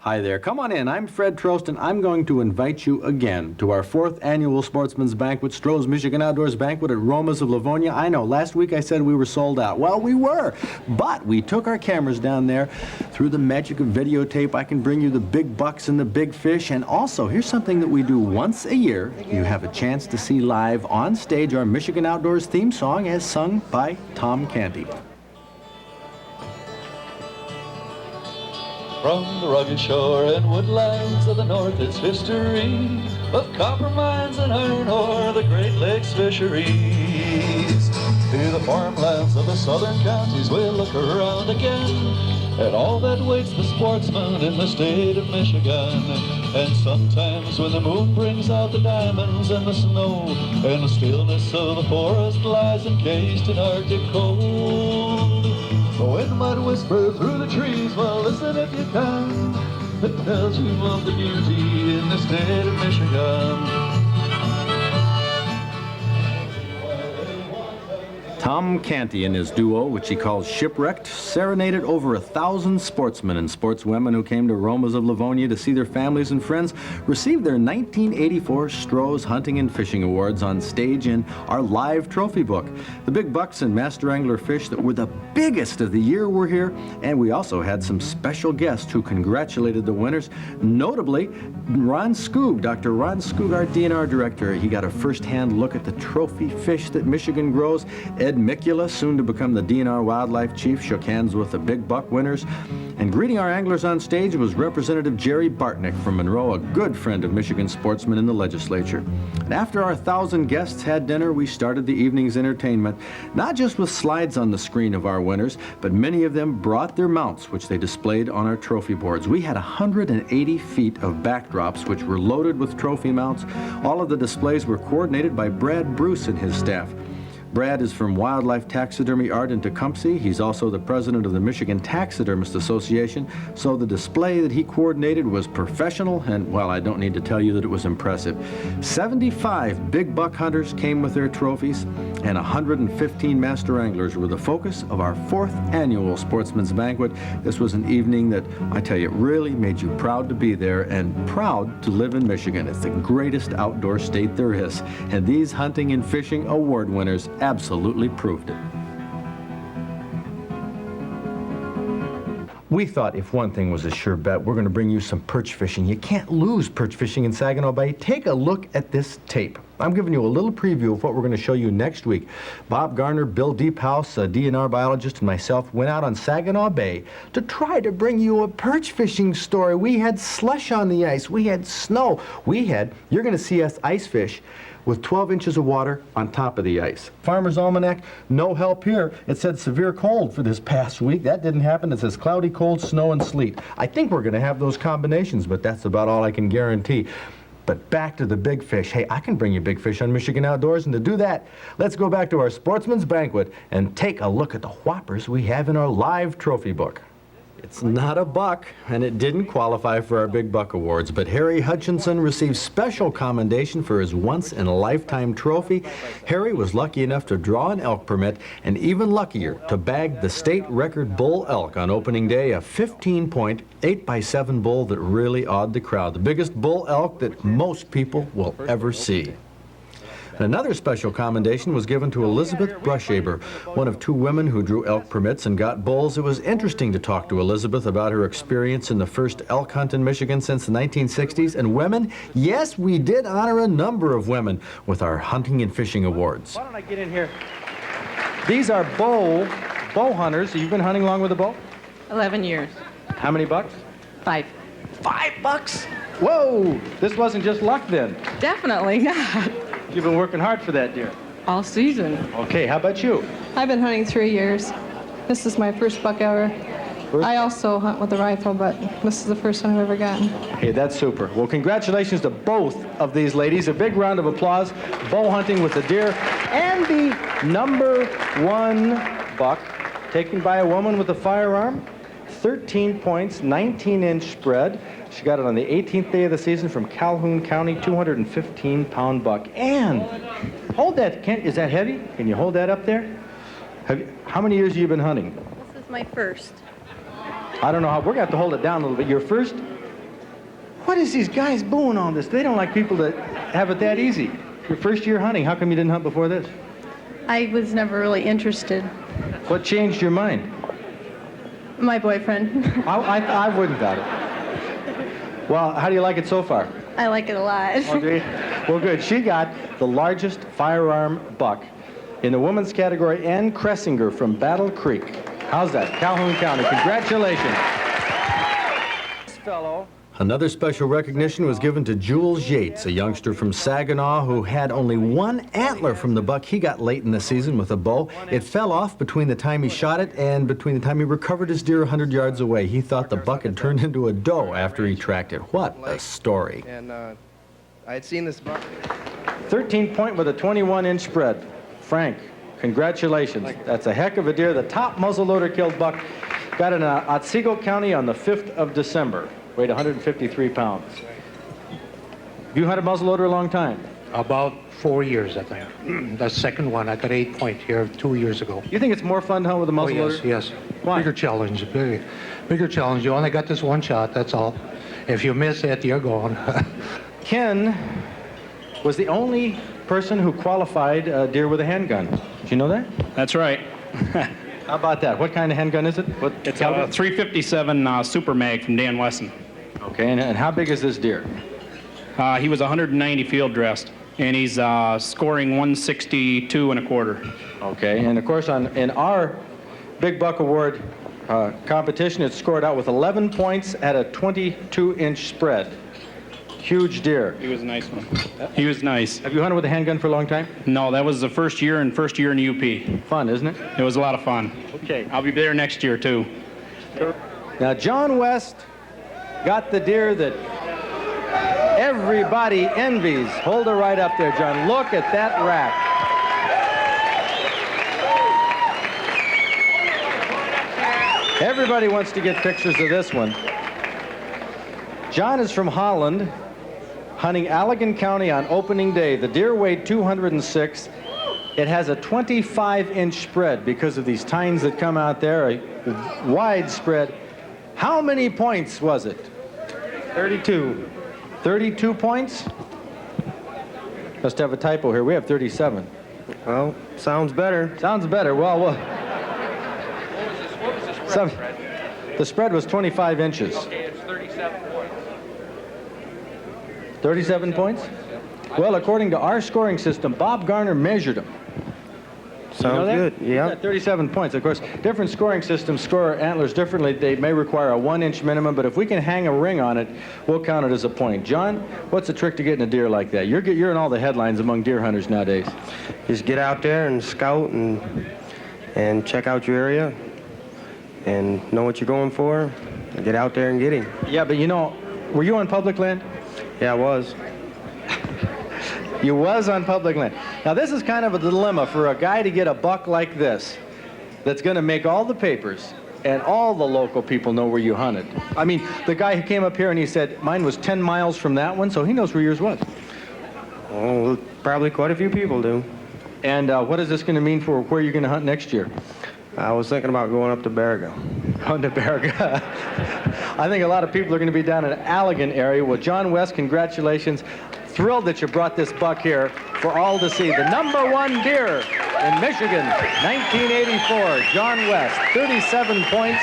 Hi there. Come on in. I'm Fred Trost, and I'm going to invite you again to our 4th annual Sportsmen's Banquet, Stroh's Michigan Outdoors Banquet at Roma's of Livonia. I know, last week I said we were sold out. Well, we were, but we took our cameras down there. Through the magic of videotape, I can bring you the big bucks and the big fish. And also, here's something that we do once a year. You have a chance to see live on stage our Michigan Outdoors theme song as sung by Tom Canty. From the rugged shore and woodlands of the north, it's history of copper mines and iron ore, the Great Lakes fisheries. To the farmlands of the southern counties, we'll look around again at all that waits the sportsman in the state of Michigan. And sometimes when the moon brings out the diamonds and the snow, and the stillness of the forest lies encased in Arctic cold, the wind might whisper through the trees. Well, listen if you can. It tells you of the beauty in the state of Michigan. Tom Canty and his duo, which he calls Shipwrecked, serenaded over 1,000 sportsmen and sportswomen who came to Roma's of Livonia to see their families and friends receive their 1984 Stroh's Hunting and Fishing Awards on stage in our live trophy book. The big bucks and master angler fish that were the biggest of the year were here, and we also had some special guests who congratulated the winners, notably Ron Skoog, Dr. Ron Skoog, our DNR director. He got a first-hand look at the trophy fish that Michigan grows. Ed Mikula, soon to become the DNR wildlife chief, shook hands with the big buck winners. And greeting our anglers on stage was Representative Jerry Bartnick from Monroe, a good friend of Michigan sportsmen in the legislature. And after our 1,000 guests had dinner, we started the evening's entertainment, not just with slides on the screen of our winners, but many of them brought their mounts, which they displayed on our trophy boards. We had 180 feet of backdrops, which were loaded with trophy mounts. All of the displays were coordinated by Brad Bruce and his staff. Brad is from Wildlife Taxidermy Art in Tecumseh. He's also the president of the Michigan Taxidermist Association, so the display that he coordinated was professional, and, well, I don't need to tell you that it was impressive. 75 big buck hunters came with their trophies, and 115 master anglers were the focus of our 4th annual Sportsman's Banquet. This was an evening that, I tell you, really made you proud to be there and proud to live in Michigan. It's the greatest outdoor state there is, and these hunting and fishing award winners absolutely proved it. We thought if one thing was a sure bet, we're going to bring you some perch fishing. You can't lose perch fishing in Saginaw Bay. Take a look at this tape. I'm giving you a little preview of what we're going to show you next week. Bob Garner, Bill Deephouse, a DNR biologist, and myself went out on Saginaw Bay to try to bring you a perch fishing story. We had slush on the ice. We had snow. You're going to see us ice fish with 12 inches of water on top of the ice. Farmer's Almanac, no help here. It said severe cold for this past week. That didn't happen. It says cloudy, cold, snow, and sleet. I think we're going to have those combinations, but that's about all I can guarantee. But back to the big fish. Hey, I can bring you big fish on Michigan Outdoors, and to do that, let's go back to our Sportsman's Banquet and take a look at the whoppers we have in our live trophy book. It's not a buck, and it didn't qualify for our Big Buck Awards, but Harry Hutchinson received special commendation for his once-in-a-lifetime trophy. Harry was lucky enough to draw an elk permit, and even luckier to bag the state record bull elk on opening day, a 15-point, 8x7 bull that really awed the crowd, the biggest bull elk that most people will ever see. Another special commendation was given to Elizabeth Brushaber, one of 2 women who drew elk permits and got bulls. It was interesting to talk to Elizabeth about her experience in the first elk hunt in Michigan since the 1960s. And women, yes, we did honor a number of women with our Hunting and Fishing Awards. Why don't I get in here? These are bow hunters. You've been hunting along with a bow? 11 years. How many bucks? 5. 5 bucks? Whoa! This wasn't just luck then. Definitely not. You've been working hard for that, deer. All season. Okay, how about you? I've been hunting 3 years. This is my first buck ever. I also hunt with a rifle, but this is the first one I've ever gotten. Hey, that's super. Well, congratulations to both of these ladies. A big round of applause. Bow hunting with the deer. And the #1 buck taken by a woman with a firearm. 13 points, 19-inch spread. She got it on the 18th day of the season from Calhoun County, 215-pound buck. And hold that, Kent, is that heavy? Can you hold that up there? How many years have you been hunting? This is my first. I don't know how, we're going to have to hold it down a little bit. Your first? What is these guys booing on this? They don't like people that have it that easy. Your first year hunting, how come you didn't hunt before this? I was never really interested. What changed your mind? My boyfriend. I wouldn't doubt it. Well, how do you like it so far? I like it a lot. Okay. Well, good. She got the largest firearm buck in the women's category, Ann Kressinger from Battle Creek. How's that? Calhoun County. Congratulations. This fellow. Another special recognition was given to Jules Yates, a youngster from Saginaw who had only one antler from the buck he got late in the season with a bow. It fell off between the time he shot it and between the time he recovered his deer 100 yards away. He thought the buck had turned into a doe after he tracked it. What a story. And I had seen this buck. 13 point with a 21-inch spread. Frank, congratulations. That's a heck of a deer. The top muzzleloader killed buck got in Otsego County on the 5th of December. Weighed 153 pounds. You hunted muzzleloader a long time? About 4 years, I think. The second one, I got 8 point here 2 years ago. You think it's more fun to hunt with a Oh, muzzleloader? yes. Why? Bigger challenge, bigger challenge. You only got this one shot, that's all. If you miss it, you're gone. Ken was the only person who qualified a deer with a handgun. Did you know that? That's right. How about that? What kind of handgun is it? What It's caliber? a 357 Super Mag from Dan Wesson. Okay, and how big is this deer? He was 190 field dressed, and he's scoring 162 and a quarter. Okay, and of course in our Big Buck Award competition, it scored out with 11 points at a 22-inch spread. Huge deer. He was a nice one. He was nice. Have you hunted with a handgun for a long time? No, that was the first year in UP. Fun, isn't it? It was a lot of fun. Okay. I'll be there next year, too. Now, John West got the deer that everybody envies. Hold her right up there, John. Look at that rack. Everybody wants to get pictures of this one. John is from Holland, hunting Allegan County on opening day. The deer weighed 206. It has a 25-inch spread because of these tines that come out there, a wide spread. How many points was it? 32. 32 points? Must have a typo here. We have 37. Well, sounds better. Sounds better. Well, the spread was 25 inches. Okay, it's 37 points. 37 points? Well, according to our scoring system, Bob Garner measured them. Sounds good. Yeah. 37 points. Of course, different scoring systems score antlers differently. They may require a 1-inch minimum, but if we can hang a ring on it, we'll count it as a point. John, what's the trick to getting a deer like that? You're in all the headlines among deer hunters nowadays. Just get out there and scout and check out your area and know what you're going for. Get out there and get him. Yeah, but you know, were you on public land? Yeah, I was. You was on public land. Now, this is kind of a dilemma for a guy to get a buck like this that's going to make all the papers and all the local people know where you hunted. I mean, the guy who came up here and he said, mine was 10 miles from that one, so he knows where yours was. Oh, well, probably quite a few people do. And what is this going to mean for where you're going to hunt next year? I was thinking about going up to Baraga. On to Baraga. I think a lot of people are going to be down in the Allegan area. Well, John West, congratulations. Thrilled that you brought this buck here for all to see. The #1 deer in Michigan, 1984, John West, 37 points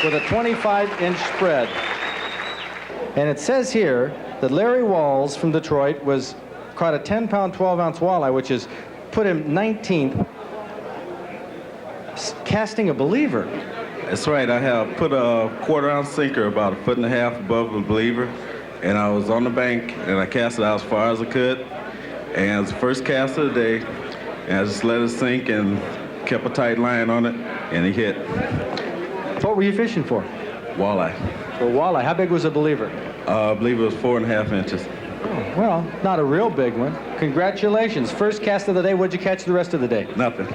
with a 25-inch spread. And it says here that Larry Walls from Detroit caught a 10-pound, 12-ounce walleye, which has put him 19th, casting a believer. That's right. I have put a 1/4-ounce sinker about 1.5 feet above the believer, and I was on the bank, and I cast it out as far as I could. And it was the first cast of the day, and I just let it sink and kept a tight line on it, and he hit. What were you fishing for? Walleye. For walleye. How big was the believer? I believe it was 4.5 inches. Well, not a real big one. Congratulations. First cast of the day. What'd you catch the rest of the day? Nothing.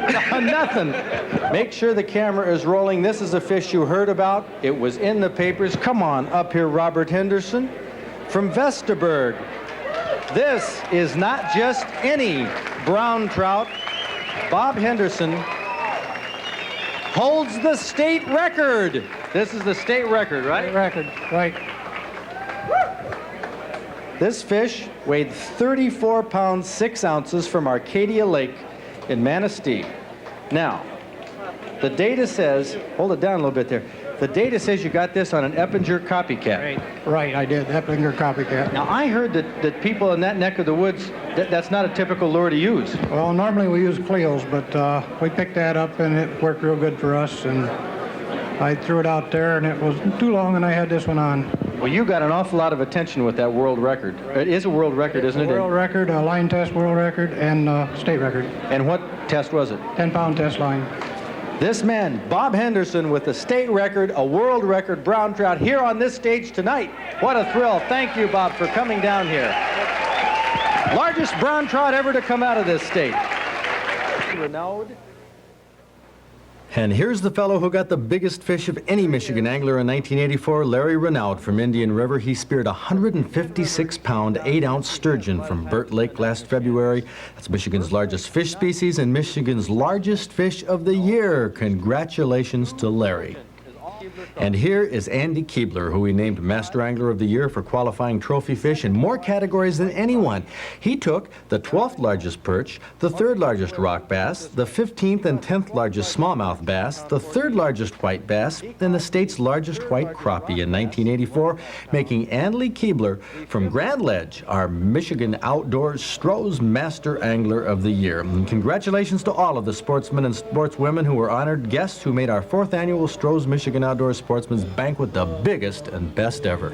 Nothing. Make sure the camera is rolling. This is a fish you heard about. It was in the papers. Come on up here, Robert Henderson from Vesterberg. This is not just any brown trout. Bob Henderson holds the state record. This is the state record, right? Record, right. This fish weighed 34 pounds, 6 ounces from Arcadia Lake in Manistee. Now, the data says, hold it down a little bit there. The data says you got this on an Eppinger copycat. Right, I did. Eppinger copycat. Now, I heard that people in that neck of the woods, that's not a typical lure to use. Well, normally we use Cleos, but we picked that up and it worked real good for us. And I threw it out there and it wasn't too long and I had this one on. Well, you got an awful lot of attention with that world record. It is a world record, isn't it? World record, a line test world record, and state record. And what test was it? 10-pound test line. This man, Bob Henderson, with a state record, a world record brown trout, here on this stage tonight. What a thrill. Thank you, Bob, for coming down here. Largest brown trout ever to come out of this state. Renowned. And here's the fellow who got the biggest fish of any Michigan angler in 1984, Larry Renaud from Indian River. He speared a 156-pound, 8-ounce sturgeon from Burt Lake last February. That's Michigan's largest fish species and Michigan's largest fish of the year. Congratulations to Larry. And here is Andy Keebler, who we named Master Angler of the Year for qualifying trophy fish in more categories than anyone. He took the 12th largest perch, the 3rd largest rock bass, the 15th and 10th largest smallmouth bass, the 3rd largest white bass, and the state's largest white crappie in 1984, making Andy Keebler from Grand Ledge our Michigan Outdoors Stroh's Master Angler of the Year. And congratulations to all of the sportsmen and sportswomen who were honored guests who made our 4th annual Stroh's Michigan Outdoors Sportsmen's Banquet the biggest and best ever.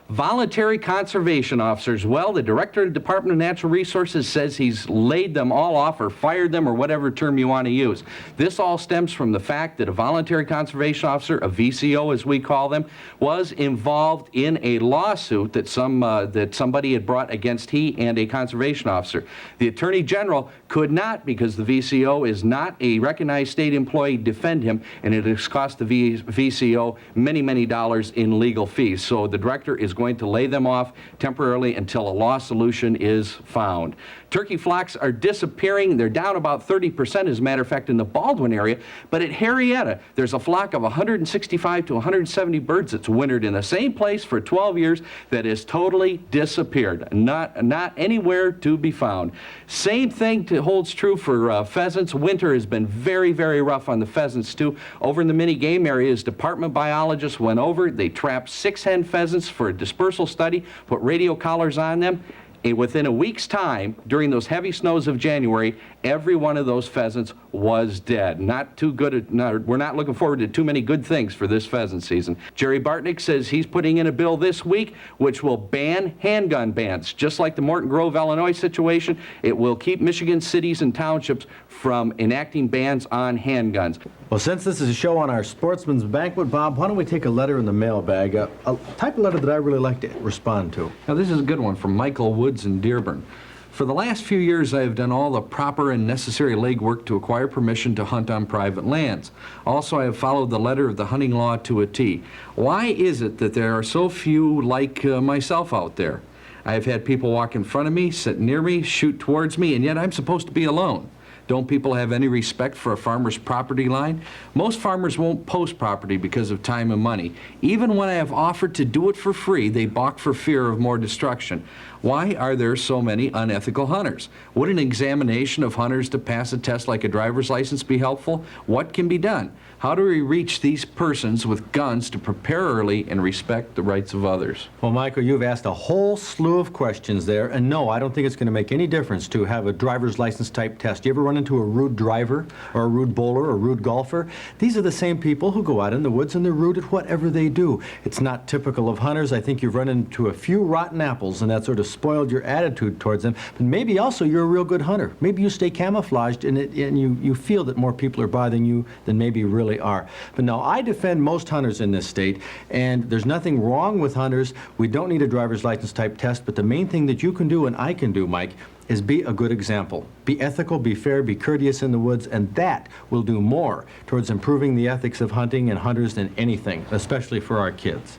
Voluntary conservation officers, well, the director of the Department of Natural Resources says he's laid them all off or fired them or whatever term you want to use. This all stems from the fact that a voluntary conservation officer, a VCO as we call them, was involved in a lawsuit that somebody had brought against he and a conservation officer. The Attorney General could not, because the VCO is not a recognized state employee, defend him, and it has cost the VCO many, many dollars in legal fees. So the director is going to lay them off temporarily until a law solution is found. Turkey flocks are disappearing. They're down about 30%, as a matter of fact, in the Baldwin area. But at Harrietta, there's a flock of 165 to 170 birds that's wintered in the same place for 12 years that has totally disappeared. Not anywhere to be found. Same thing holds true for pheasants. Winter has been very, very rough on the pheasants, too. Over in the mini game areas, department biologists went over. They trapped 6 hen pheasants for a dispersal study, put radio collars on them. And within a week's time, during those heavy snows of January, every one of those pheasants was dead. Not too good. We're not looking forward to too many good things for this pheasant season. Jerry Bartnick says he's putting in a bill this week which will ban handgun bans. Just like the Morton Grove, Illinois situation, it will keep Michigan cities and townships from enacting bans on handguns. Well, since this is a show on our Sportsman's Banquet, Bob, why don't we take a letter in the mailbag, a type of letter that I really like to respond to. Now, this is a good one from Michael Woods in Dearborn. For the last few years, I have done all the proper and necessary legwork to acquire permission to hunt on private lands. Also, I have followed the letter of the hunting law to a T. Why is it that there are so few like myself out there? I have had people walk in front of me, sit near me, shoot towards me, and yet I'm supposed to be alone. Don't people have any respect for a farmer's property line? Most farmers won't post property because of time and money. Even when I have offered to do it for free, they balk for fear of more destruction. Why are there so many unethical hunters? Would an examination of hunters to pass a test like a driver's license be helpful? What can be done? How do we reach these persons with guns to prepare early and respect the rights of others? Well, Michael, you've asked a whole slew of questions there, and no, I don't think it's going to make any difference to have a driver's license type test. You ever run into a rude driver or a rude bowler or a rude golfer? These are the same people who go out in the woods and they're rude at whatever they do. It's not typical of hunters. I think you've run into a few rotten apples and that sort of spoiled your attitude towards them. But maybe also you're a real good hunter. Maybe you stay camouflaged and you feel that more people are bothering you than maybe really are. But no, I defend most hunters in this state, and there's nothing wrong with hunters. We don't need a driver's license type test, but the main thing that you can do and I can do, Mike, is be a good example. Be ethical, be fair, be courteous in the woods, and that will do more towards improving the ethics of hunting and hunters than anything, especially for our kids.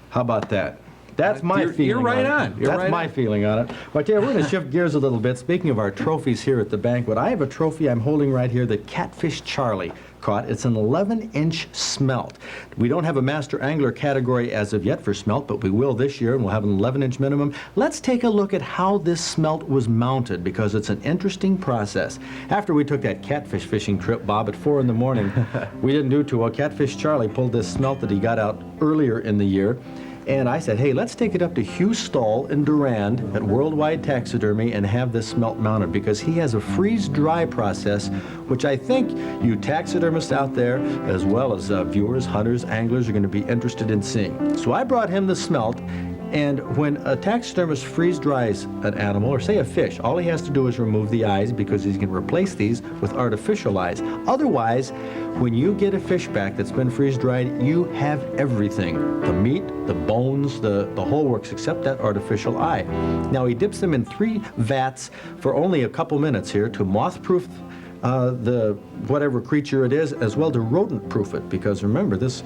How about that? That's my feeling. You're right on on. it. You're That's right my on. feeling on it. But yeah, we're going to shift gears a little bit. Speaking of our trophies here at the banquet, I have a trophy I'm holding right here that Catfish Charlie caught. It's an 11-inch smelt. We don't have a master angler category as of yet for smelt, but we will this year, and we'll have an 11-inch minimum. Let's take a look at how this smelt was mounted, because it's an interesting process. After we took that catfish fishing trip, Bob, at 4 in the morning, we didn't do too well. Catfish Charlie pulled this smelt that he got out earlier in the year. And I said, hey, let's take it up to Hugh Stahl in Durand at Worldwide Taxidermy and have this smelt mounted, because he has a freeze-dry process, which I think you taxidermists out there, as well as viewers, hunters, anglers, are going to be interested in seeing. So I brought him the smelt, and when a taxidermist freeze-dries an animal, or say a fish, all he has to do is remove the eyes, because he's going to replace these with artificial eyes. Otherwise, when you get a fish back that's been freeze-dried, you have everything. The meat, the bones, the whole works, except that artificial eye. Now, he dips them in 3 vats for only a couple minutes here to moth-proof the whatever creature it is, as well to rodent-proof it, because remember, this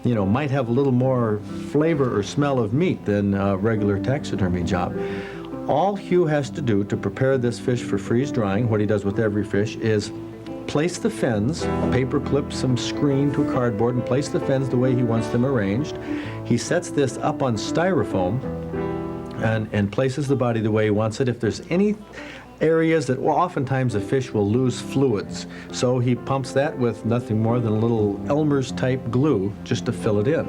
might have a little more flavor or smell of meat than a regular taxidermy job. All Hugh has to do to prepare this fish for freeze-drying, what he does with every fish, is place the fins, paper clip some screen to a cardboard, and place the fins the way he wants them arranged. He sets this up on styrofoam and places the body the way he wants it. If there's any areas that, well, oftentimes a fish will lose fluids, so he pumps that with nothing more than a little Elmer's type glue just to fill it in.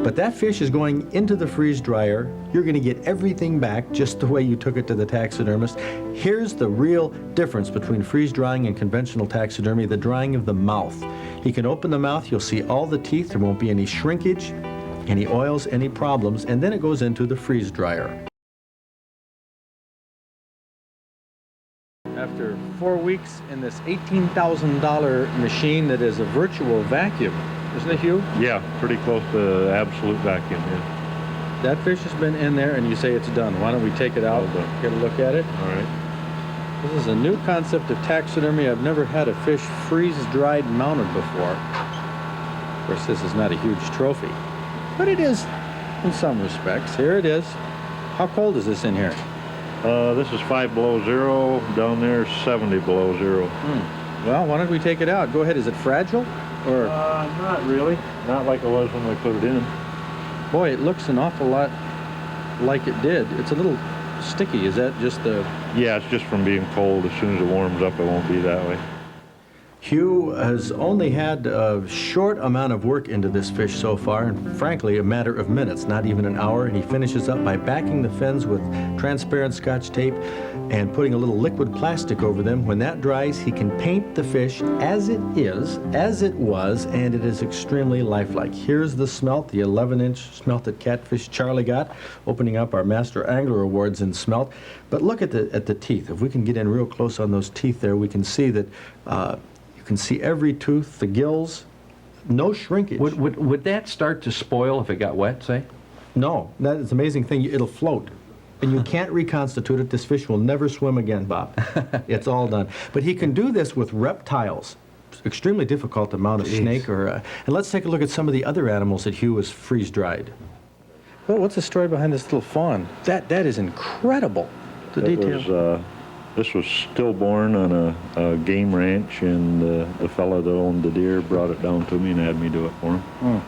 But that fish is going into the freeze dryer. You're going to get everything back just the way you took it to the taxidermist. Here's the real difference between freeze drying and conventional taxidermy: the drying of the mouth. He can open the mouth, you'll see all the teeth, there won't be any shrinkage, any oils, any problems, and then it goes into the freeze dryer. After 4 weeks in this $18,000 machine that is a virtual vacuum, isn't it, Hugh? Yeah, pretty close to absolute vacuum, yeah. That fish has been in there, and you say it's done. Why don't we take it out, get a look at it? All right. This is a new concept of taxidermy. I've never had a fish freeze-dried mounted before. Of course, this is not a huge trophy, but it is in some respects. Here it is. How cold is this in here? This is 5 below zero. Down there, 70 below zero. Well, why don't we take it out? Go ahead. Is it fragile? Or not really. Not like it was when we put it in. boy, it looks an awful lot like it did. It's a little sticky. Is that just the... Yeah, it's just from being cold. As soon as it warms up, it won't be that way. Hugh has only had a short amount of work into this fish so far, and frankly, a matter of minutes, not even an hour. And he finishes up by backing the fins with transparent Scotch tape and putting a little liquid plastic over them. When that dries, he can paint the fish as it is, as it was, and it is extremely lifelike. Here's the smelt, the 11-inch smelt that Catfish Charlie got, opening up our Master Angler Awards in smelt. But look at the teeth. If we can get in real close on those teeth there, we can see that you can see every tooth, the gills, no shrinkage. Would that start to spoil if it got wet, say? No, that is an amazing thing. It'll float. And you can't reconstitute it. This fish will never swim again, Bob. It's all done. But he can do this with reptiles. It's extremely difficult to mount a snake or... and let's take a look at some of the other animals that Hugh has freeze-dried. Well, what's the story behind this little fawn? That is incredible. The detail. This was stillborn on a game ranch, and the fellow that owned the deer brought it down to me and had me do it for him.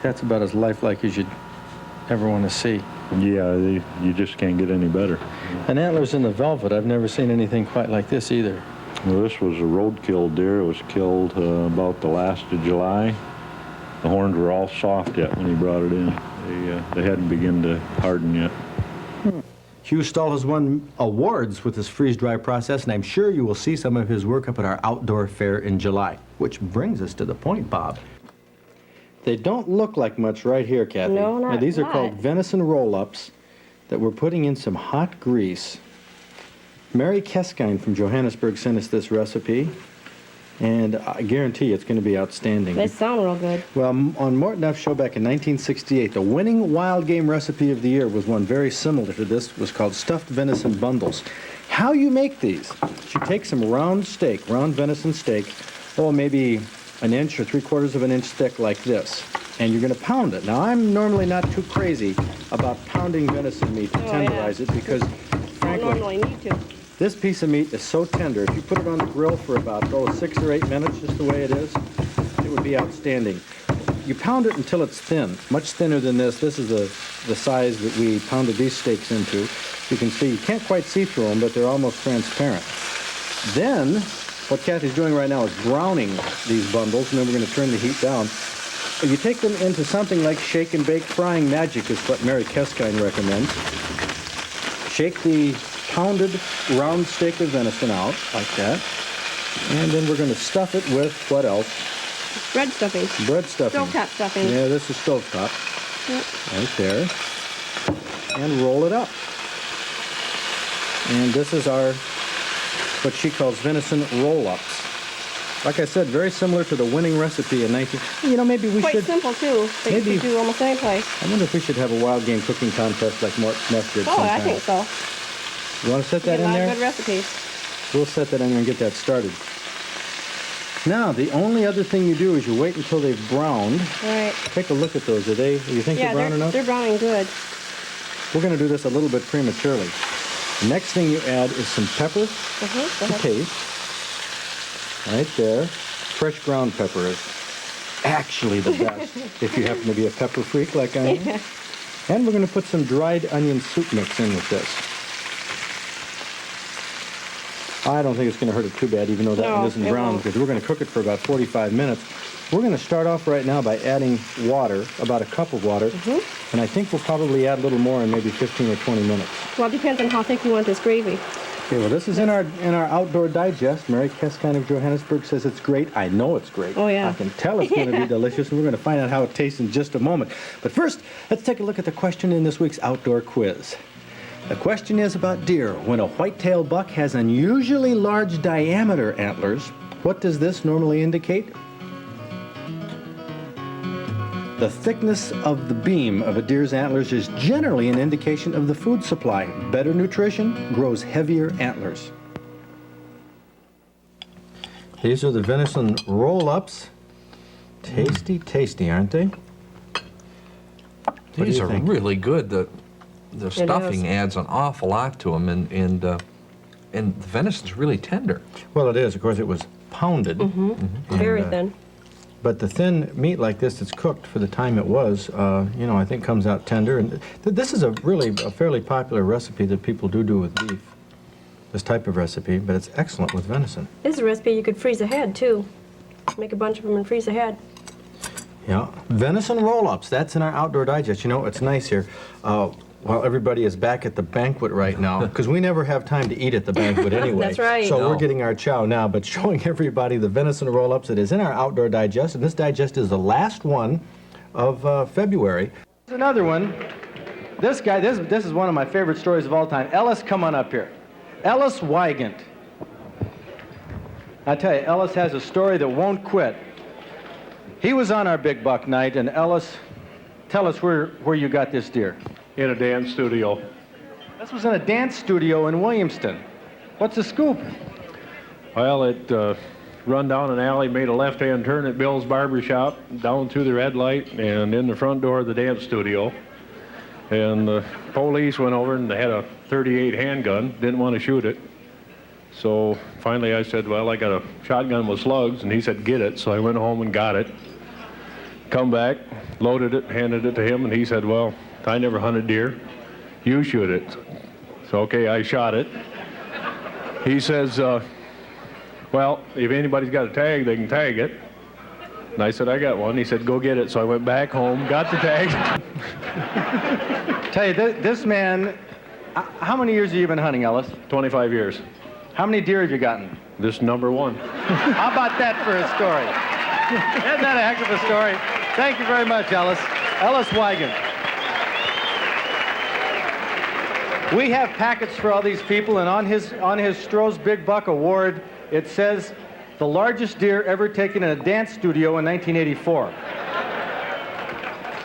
That's about as lifelike as you'd ever want to see. Yeah, you just can't get any better. And antlers in the velvet, I've never seen anything quite like this either. Well, this was a roadkill deer. It was killed about the last of July. The horns were all soft yet when he brought it in. They hadn't begun to harden yet. Hugh Stahl has won awards with this freeze-dry process, and I'm sure you will see some of his work up at our outdoor fair in July. Which brings us to the point, Bob. They don't look like much right here, Kathy. No, not These are much. called venison roll-ups that we're putting in some hot grease. Mary Keskine from Johannesburg sent us this recipe, and I guarantee it's going to be outstanding. They sound real good. Well, on Morton F. show back in 1968, the winning wild game recipe of the year was one very similar to this. It was called stuffed venison bundles. How you make these? You take some round venison steak, maybe an inch or 3/4 of an inch thick like this, and you're going to pound it. Now, I'm normally not too crazy about pounding venison meat to tenderize it because, frankly, normally need to. this piece of meat is so tender. If you put it on the grill for about 6 or 8 minutes, just the way it is, it would be outstanding. You pound it until it's thin, much thinner than this. This is the size that we pounded these steaks into. You can see, you can't quite see through them, but they're almost transparent. Then, what Kathy's doing right now is browning these bundles, and then we're going to turn the heat down. You take them into something like shake and bake frying magic is what Mary Keskine recommends. Shake the pounded round steak of venison out like that. And then we're going to stuff it with what else? Bread stuffing. Bread stuffing. Stovetop stuffing. Yeah, this is stovetop. Yep. Right there. And roll it up. And this is our, what she calls venison roll-ups. Like I said, very similar to the winning recipe in 19... You know, maybe we Quite should... simple, too. That you could do almost any place. I wonder if we should have a wild game cooking contest like Mort Smith did sometime. I think so. You want to set that in there? A lot of good recipes. We'll set that in there and get that started. Now, the only other thing you do is you wait until they've browned. Right. Take a look at those. Do you think they're brown enough? They're browning good. We're going to do this a little bit prematurely. The next thing you add is some pepper to taste. Right there. Fresh ground pepper is actually the best if you happen to be a pepper freak like I am. Yeah. And we're going to put some dried onion soup mix in with this. I don't think it's going to hurt it too bad, even though that one isn't brown, because we're going to cook it for about 45 minutes. We're going to start off right now by adding water, about a cup of water, and I think we'll probably add a little more in maybe 15 or 20 minutes. Well, it depends on how thick you want this gravy. Okay, well, this is in our outdoor digest. Mary Keskine of Johannesburg says it's great. I know it's great. Oh, yeah. I can tell it's going to be delicious, and we're going to find out how it tastes in just a moment. But first, let's take a look at the question in this week's outdoor quiz. The question is about deer. When a white-tailed buck has unusually large diameter antlers, what does this normally indicate? The thickness of the beam of a deer's antlers is generally an indication of the food supply. Better nutrition grows heavier antlers. These are the venison roll-ups. Tasty, tasty, aren't they? These are really good. The stuffing adds an awful lot to them, and the venison's really tender. Well, it is. Of course, it was pounded. Very thin. But the thin meat like this that's cooked for the time it was, you know, I think comes out tender. And this is a fairly popular recipe that people do with beef, this type of recipe, but it's excellent with venison. This is a recipe you could freeze ahead, too. Make a bunch of them and freeze ahead. Yeah. Venison roll-ups, that's in our outdoor digest. You know, it's nice here. Well, everybody is back at the banquet right now, because we never have time to eat at the banquet anyway. That's right. So we're getting our chow now, but showing everybody the venison roll-ups that is in our outdoor digest, and this digest is the last one of February. Here's another one. This guy, this is one of my favorite stories of all time. Ellis, come on up here. Ellis Wygant. I tell you, Ellis has a story that won't quit. He was on our big buck night, and Ellis, tell us where you got this deer. In a dance studio. This was in a dance studio in Williamston. What's the scoop? Well, it run down an alley, made a left-hand turn at Bill's Barber Shop, down through the red light, and in the front door of the dance studio. And the police went over, and they had a .38 handgun, didn't want to shoot it. So finally I said, well, I got a shotgun with slugs, and he said, get it. So I went home and got it. Come back, loaded it, handed it to him, and he said, well, I never hunted deer. You shoot it. So, okay, I shot it. He says, well, if anybody's got a tag, they can tag it. And I said, I got one. He said, go get it. So I went back home, got the tag. Tell you, this man, how many years have you been hunting, Ellis? 25 years. How many deer have you gotten? This number one. How about that for a story? Isn't that a heck of a story? Thank you very much, Ellis. Ellis Wygant. We have packets for all these people, and on his Stroh's Big Buck Award, it says the largest deer ever taken in a dance studio in 1984.